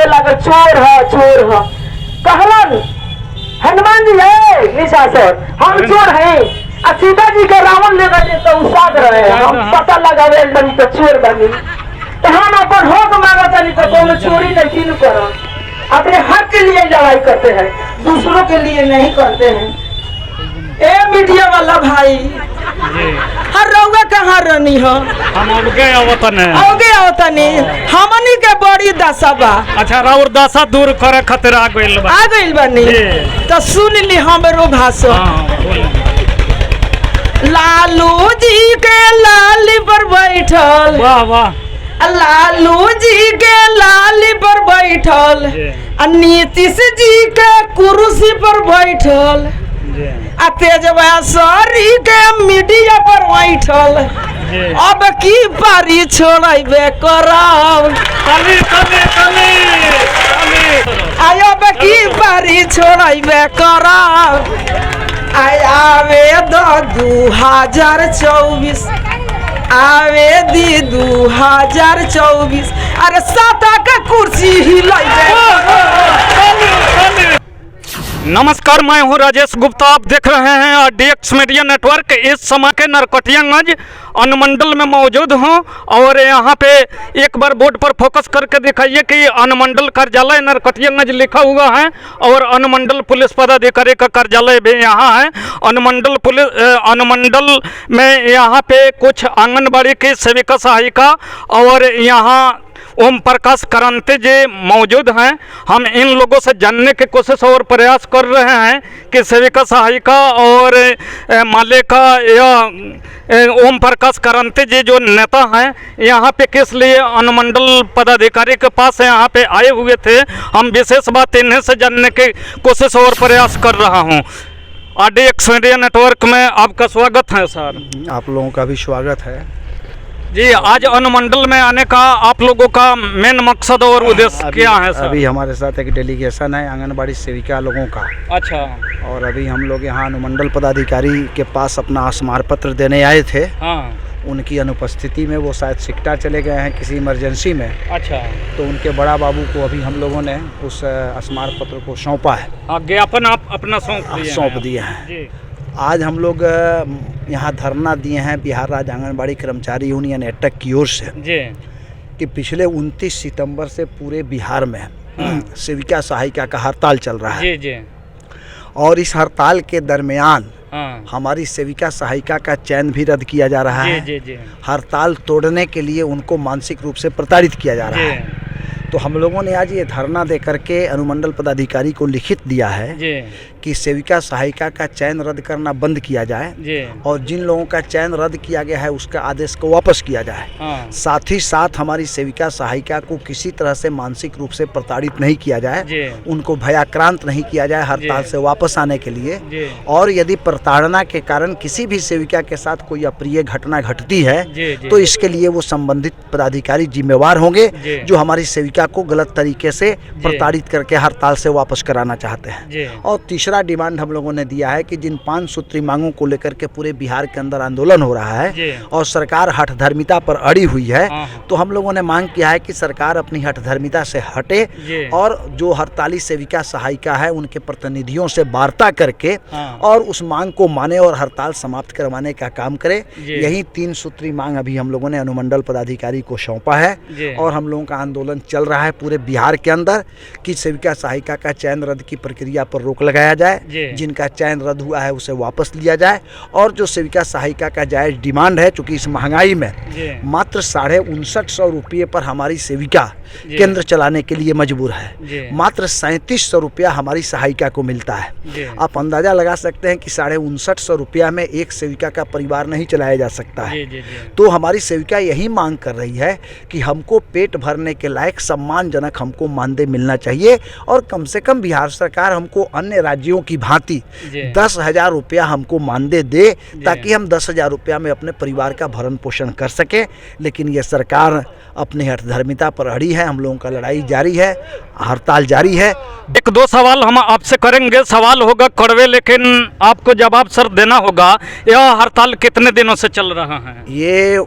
लगा चोर है कहलन हनुमान जी है निशाचर हम चोर हैं। सीता जी का रावण ले गए तो साध रहे हम पता लगावे बनी तो चोर बनी तो हम अपन हक मांगता नहीं तो कौन चोरी नहीं करो। अपने हक के लिए लड़ाई करते हैं, दूसरों के लिए नहीं करते हैं। ए मीडिया वाला भाई हर रउआ कहाँ रहनी हो? हम औगे आवतनी हमनी के बड़ी दशा बा। अच्छा राउर दशा दूर करे खातिर आ गइल बनी तो सुन ली हमरो भाषण। लालू जी के लाली पर बैठल, वाह वाह, लालू जी के लाली पर बैठल, नीतीश जी के कुर्सी पर बैठल, तेजस्वी के मीडिया पर बैठल। अब की पारी छोड़े करब, अब की पारी छोड़े करब। आवे 2024 आवे दी 2024 अरे साता का कुर्सी हिलाइबे। नमस्कार, मैं हूं राजेश गुप्ता। आप देख रहे हैं DX मीडिया नेटवर्क। इस समय के नरकटियागंज अनुमंडल में मौजूद हूं और यहाँ पे एक बार बोर्ड पर फोकस करके दिखाइए कि अनुमंडल कार्यालय नरकटियागंज लिखा हुआ है और अनुमंडल पुलिस पदाधिकारी का कार्यालय भी यहाँ है। अनुमंडल में यहाँ पे कुछ आंगनबाड़ी की सेविका सहायिका और यहाँ ओम प्रकाश क्रांति जी मौजूद हैं। हम इन लोगों से जानने की कोशिश और प्रयास कर रहे हैं कि सेविका सहायिका और मालिका या ओम प्रकाश क्रांति जी जो नेता हैं यहाँ पे किस लिए अनुमंडल पदाधिकारी के पास यहाँ पे आए हुए थे। हम विशेष बात इन्हीं से जानने की कोशिश और प्रयास कर रहा हूँ। DX मीडिया नेटवर्क में आपका स्वागत है सर। आप लोगों का भी स्वागत है जी। आज अनुमंडल में आने का आप लोगों का मेन मकसद और उद्देश्य क्या है सर? अभी हमारे साथ एक डेलीगेशन है आंगनबाड़ी सेविका लोगों का। अच्छा। और अभी हम लोग यहाँ अनुमंडल पदाधिकारी के पास अपना स्मार पत्र देने आए थे। हाँ। उनकी अनुपस्थिति में वो शायद सिकटा चले गए हैं किसी इमरजेंसी में। अच्छा। तो उनके बड़ा बाबू को अभी हम लोगों ने उस स्मार पत्र को सौंपा है। ज्ञापन आप अपना सौंप दिया है। आज हम लोग यहाँ धरना दिए हैं बिहार राज्य आंगनबाड़ी कर्मचारी यूनियन एटक की ओर से जी कि पिछले 29 सितंबर से पूरे बिहार में सेविका सहायिका का हड़ताल चल रहा है। जी जी। और इस हड़ताल के दरमियान हाँ। हमारी सेविका सहायिका का चयन भी रद्द किया जा रहा है। जी जी। हड़ताल तोड़ने के लिए उनको मानसिक रूप से प्रताड़ित किया जा रहा है। तो हम लोगों ने आज ये धरना दे करके अनुमंडल पदाधिकारी को लिखित दिया है कि सेविका सहायिका का चयन रद्द करना बंद किया जाए और जिन लोगों का चयन रद्द किया गया है उसका आदेश को वापस किया जाए। हाँ। साथ ही साथ हमारी सेविका सहायिका को किसी तरह से मानसिक रूप से प्रताड़ित नहीं किया जाए, उनको भयाक्रांत नहीं किया जाए हड़ताल से वापस आने के लिए। और यदि प्रताड़ना के कारण किसी भी सेविका के साथ कोई अप्रिय घटना घटती है तो इसके लिए वो संबंधित पदाधिकारी जिम्मेवार होंगे जो हमारी सेविका को गलत तरीके से प्रताड़ित करके हड़ताल से वापस कराना चाहते हैं। और तीसरा डिमांड हम लोगों ने दिया है कि जिन 5 सूत्री मांगों को लेकर के पूरे बिहार के अंदर आंदोलन हो रहा है और सरकार हठधर्मिता पर अड़ी हुई है, तो हम लोगों ने मांग किया है कि सरकार अपनी हठधर्मिता से हटे और जो हड़ताली सेविका सहायिका है उनके प्रतिनिधियों से वार्ता करके और उस मांग को माने और हड़ताल समाप्त करवाने का काम करे। यही 3 सूत्री मांग अभी हम लोगों ने अनुमंडल पदाधिकारी को सौंपा है और हम लोगों का आंदोलन चल रहा है पूरे बिहार के अंदर कि सेविका सहायिका का चयन रद्द की प्रक्रिया पर रोक लगाया जाए, जिनका चयन रद्द हुआ है उसे वापस लिया जाए और जो सेविका सहायिका का जायज डिमांड है, चूँकि इस महंगाई में मात्र 5950 रुपये पर हमारी सेविका केंद्र चलाने के लिए मजबूर है, मात्र 3700 रुपया हमारी सहायिका को मिलता है। आप अंदाजा लगा सकते हैं कि 5950 रुपया में एक सेविका का परिवार नहीं चलाया जा सकता है। तो हमारी सेविका यही मांग कर रही है कि हमको पेट भरने के लायक सम्मानजनक हमको मानदेय मिलना चाहिए और कम से कम बिहार सरकार हमको अन्य राज्यों की भांति 10,000 रुपया हमको मानदेय दे ताकि हम 10,000 रुपया में अपने परिवार का भरण पोषण कर सके। लेकिन ये सरकार अपनी हठधर्मिता पर अड़ी है। हम लोगों का लड़ाई जारी है, हड़ताल जारी है। 1-2 सवाल हम आपसे करेंगे। सवाल होगा कड़वे लेकिन आपको जवाब सर देना होगा। यह हड़ताल कितने दिनों से चल रहा है? ये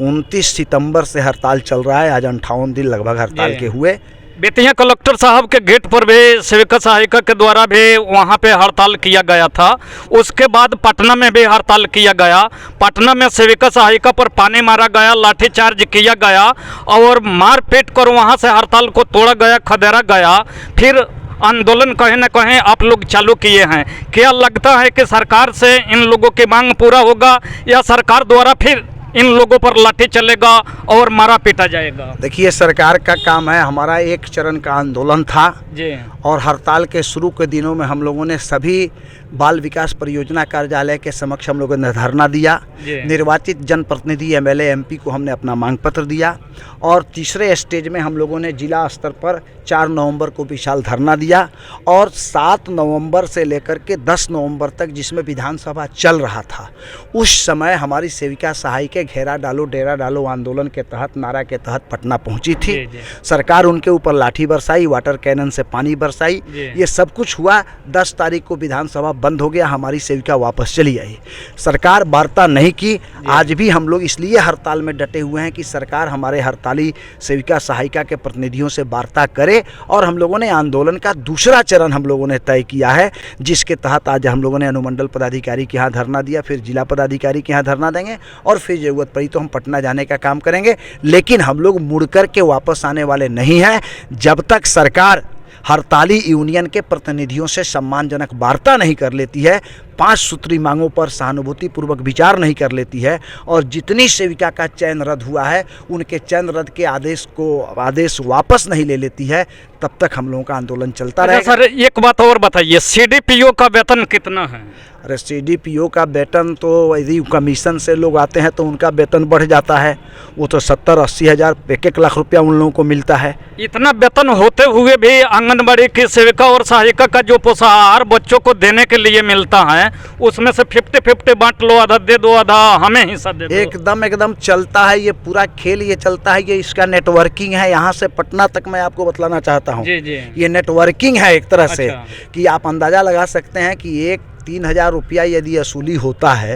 29 सितंबर से हड़ताल चल रहा है। आज 58 दिन लगभग हड़ताल के हुए। बेतिया कलेक्टर साहब के गेट पर भी सेविका सहायिका के द्वारा भी वहाँ पे हड़ताल किया गया था। उसके बाद पटना में भी हड़ताल किया गया। पटना में सेविका सहायिका पर पानी मारा गया, लाठीचार्ज किया गया और मारपीट कर वहाँ से हड़ताल को तोड़ा गया, खदेड़ा गया। फिर आंदोलन कहीं न कहीं आप लोग चालू किए हैं। क्या लगता है कि सरकार से इन लोगों की मांग पूरा होगा या सरकार द्वारा फिर इन लोगों पर लाठी चलेगा और मारा पीटा जाएगा? देखिए, सरकार का काम है, हमारा एक चरण का आंदोलन था जी। और हड़ताल के शुरू के दिनों में हम लोगों ने सभी बाल विकास परियोजना कार्यालय के समक्ष हम लोगों ने धरना दिया। निर्वाचित जनप्रतिनिधि एमएलए एमपी को हमने अपना मांग पत्र दिया और तीसरे स्टेज में हम लोगों ने जिला स्तर पर 4 नवंबर को विशाल धरना दिया और 7 नवंबर से लेकर के 10 नवंबर तक जिसमें विधानसभा चल रहा था, उस समय हमारी सेविका सहायिका घेरा डालो डेरा डालो आंदोलन के तहत, नारा के तहत पटना पहुंची थी। सरकार उनके ऊपर लाठी बरसाई, वाटर कैनन से पानी बरसाई, ये सब कुछ हुआ। 10 तारीख को विधानसभा बंद हो गया, हमारी सेविका वापस चली आई। सरकार वार्ता नहीं की। आज भी हम लोग इसलिए हड़ताल में डटे हुए हैं कि सरकार हमारे हड़ताली सेविका सहायिका के प्रतिनिधियों से वार्ता करे और हम लोगों ने आंदोलन का दूसरा चरण हम लोगों ने तय किया है, जिसके तहत आज हम लोगों ने अनुमंडल पदाधिकारी के यहाँ धरना दिया, फिर जिला पदाधिकारी के यहाँ धरना देंगे और फिर ज़रूरत पड़ी तो हम पटना जाने का काम करेंगे। लेकिन हम लोग मुड़ कर के वापस आने वाले नहीं हैं जब तक सरकार हड़ताली यूनियन के प्रतिनिधियों से सम्मानजनक वार्ता नहीं कर लेती है, 5 सूत्री मांगों पर सहानुभूतिपूर्वक विचार नहीं कर लेती है और जितनी सेविका का चयन रद्द हुआ है उनके चयन रद्द के आदेश वापस नहीं ले लेती है, तब तक हम लोगों का आंदोलन चलता रहेगा। सर, एक बात और बताइए, सीडीपीओ का वेतन कितना है? अरे सीडीपीओ का वेतन तो यदि कमीशन से लोग आते हैं तो उनका वेतन बढ़ जाता है, वो तो 70-80 हज़ार 1-1 लाख रुपया उन लोगों को मिलता है। इतना वेतन होते हुए भी आंगनबाड़ी की सेविका और सहायिका का जो पोषाहार बच्चों को देने के लिए मिलता है उसमें से 50-50 बांट लो, आधा दे दो, आधा हमें हिस्सा दे दो। एकदम चलता है ये पूरा खेल, ये चलता है, ये इसका नेटवर्किंग है। यहाँ से पटना तक मैं आपको बतलाना चाहता हूँ, ये नेटवर्किंग है एक तरह से। कि आप अंदाजा लगा सकते हैं कि 3,000 रुपया यदि वसूली होता है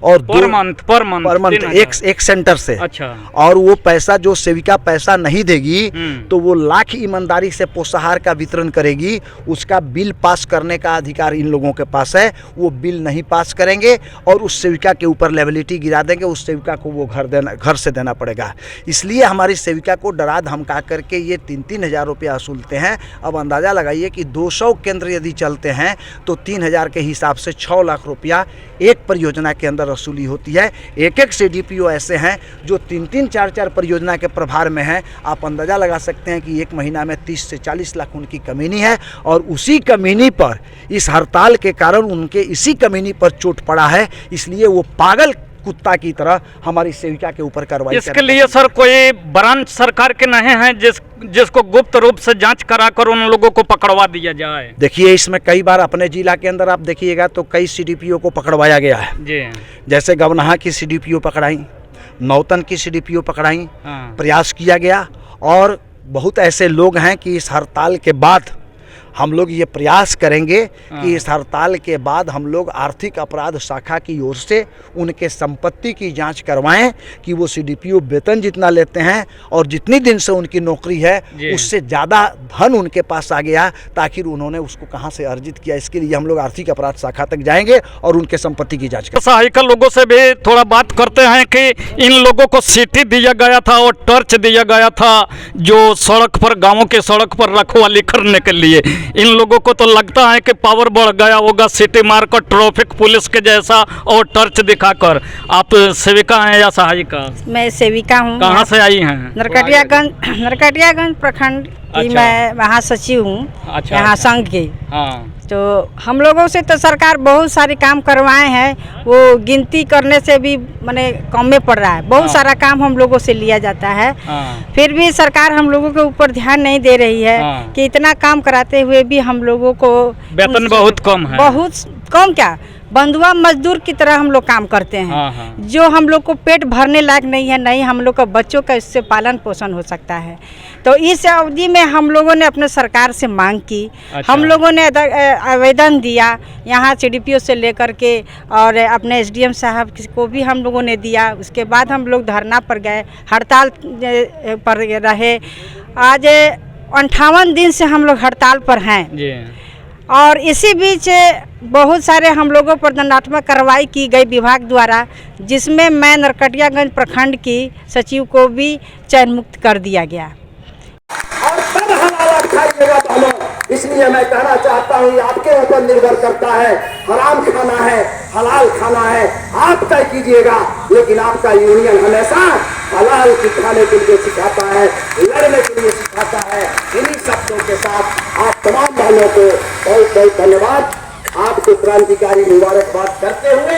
और पर मंथ एक सेंटर से, और वो पैसा जो सेविका पैसा नहीं देगी तो वो लाख ईमानदारी से पोषाहार का वितरण करेगी, उसका बिल पास करने का अधिकार इन लोगों के पास है। वो बिल नहीं पास करेंगे और उस सेविका के ऊपर लायबिलिटी गिरा देंगे, उस सेविका को वो घर से देना पड़ेगा। इसलिए हमारी सेविका को डरा धमका करके ये 3-3 हज़ार रुपया वसूलते हैं। अब अंदाज़ा लगाइए कि 200 केंद्र यदि चलते हैं तो 3,000 के हिसाब से 6 लाख रुपया एक परियोजना के अंदर वसूली होती है। एक सीडीपीओ ऐसे हैं जो 3-3, 4-4 परियोजना के प्रभार में हैं। आप अंदाज़ा लगा सकते हैं कि एक महीना में 30 से 40 लाख उनकी कमीनी है और उसी कमीनी पर, इस हड़ताल के कारण उनके इसी कमीनी पर चोट पड़ा है, इसलिए वो पागल कुत्ता की तरह हमारी सेविका के ऊपर कार्रवाई। इसके लिए सर कोई ब्रांच सरकार के नहीं है जिसको गुप्त रूप से जांच कराकर उन लोगों को पकड़वा दिया जाए? देखिए, इसमें कई बार अपने जिला के अंदर आप देखिएगा तो कई सीडीपीओ को पकड़वाया गया है जी। जैसे गवनाहा की सीडीपीओ पकड़ाई, नौतन की सीडीपीओ पकड़ाई, प्रयास किया गया। और बहुत ऐसे लोग हैं कि इस हड़ताल के बाद हम लोग ये प्रयास करेंगे कि इस हड़ताल के बाद हम लोग आर्थिक अपराध शाखा की ओर से उनके संपत्ति की जांच करवाएं कि वो सीडीपीओ वेतन जितना लेते हैं और जितनी दिन से उनकी नौकरी है उससे ज़्यादा धन उनके पास आ गया, ताकि उन्होंने उसको कहां से अर्जित किया। इसके लिए हम लोग आर्थिक अपराध शाखा तक जाएंगे और उनके संपत्ति की जाँच करेंगे। सहायिका लोगों से भी थोड़ा बात करते हैं कि इन लोगों को सिटी दिया गया था और टॉर्च दिया गया था जो सड़क पर, गाँवों के सड़क पर रखवाली करने के लिए। इन लोगों को तो लगता है कि पावर बढ़ गया होगा सिटी मारकर ट्रैफिक पुलिस के जैसा और टॉर्च दिखाकर। आप सेविका हैं या सहायिका? मैं सेविका हूँ। कहाँ से आई हैं? नरकटियागंज प्रखंड की मैं महासचिव हूँ यहाँ संघ की। तो हम लोगों से तो सरकार बहुत सारे काम करवाए हैं, वो गिनती करने से भी माने कम में पड़ रहा है। बहुत सारा काम हम लोगों से लिया जाता है, फिर भी सरकार हम लोगों के ऊपर ध्यान नहीं दे रही है कि इतना काम कराते हुए भी हम लोगों को वेतन बहुत कम है। बहुत कम क्या, बंधुआ मजदूर की तरह हम लोग काम करते हैं, जो हम लोग को पेट भरने लायक नहीं है, नहीं हम लोग का बच्चों का इससे पालन पोषण हो सकता है। तो इस अवधि में हम लोगों ने अपने सरकार से मांग की। हम लोगों ने आवेदन दिया यहाँ सीडीपीओ से लेकर के और अपने एसडीएम साहब को भी हम लोगों ने दिया। उसके बाद हम लोग धरना पर गए, हड़ताल पर रहे। आज 58 दिन से हम लोग हड़ताल पर हैं जी। और इसी बीच बहुत सारे हम लोगों पर दंडात्मक कार्रवाई की गई विभाग द्वारा, जिसमें मैं नरकटियागंज प्रखंड की सचिव को भी चयन मुक्त कर दिया गया। और सब हलाल खाइएगा बहनों, इसलिए मैं कहना चाहता हूँ आपके ऊपर निर्भर करता है। हराम खाना है, हलाल खाना है, आप तय कीजिएगा, लेकिन आपका यूनियन हमेशा हलाल की खाने के लिए सिखाता है, लड़ने के लिए सिखाता है। इन्हीं शब्दों के साथ आप तमाम बहनों को बहुत बहुत धन्यवाद, आपको क्रांतिकारी मुबारकबाद करते हुए,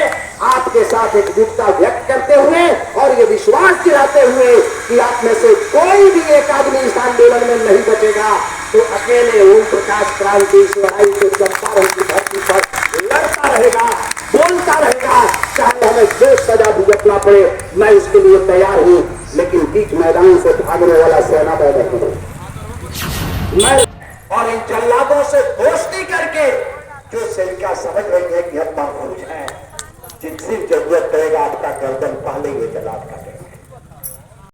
आपके साथ एकजुटता व्यक्त करते हुए और ये विश्वास दिलाते हुए कि आप में से कोई भी एक आदमी इस आंदोलन में नहीं बचेगा, तो अकेले ओम प्रकाश क्रांति लड़ाई के चंपारण की धरती पर लड़ता रहेगा, बोलता रहेगा, चाहे हमें जो सजा भुगतना पड़े, मैं उसके लिए तैयार हूँ, लेकिन बीच मैदान से भागने वाला सेना पैदा करूँ मैं। और इन जल्लादों से दोस्ती करके जो सेविका समझ रही है कि हम बाबूज हैं, जितनी जरूरत पड़ेगा आपका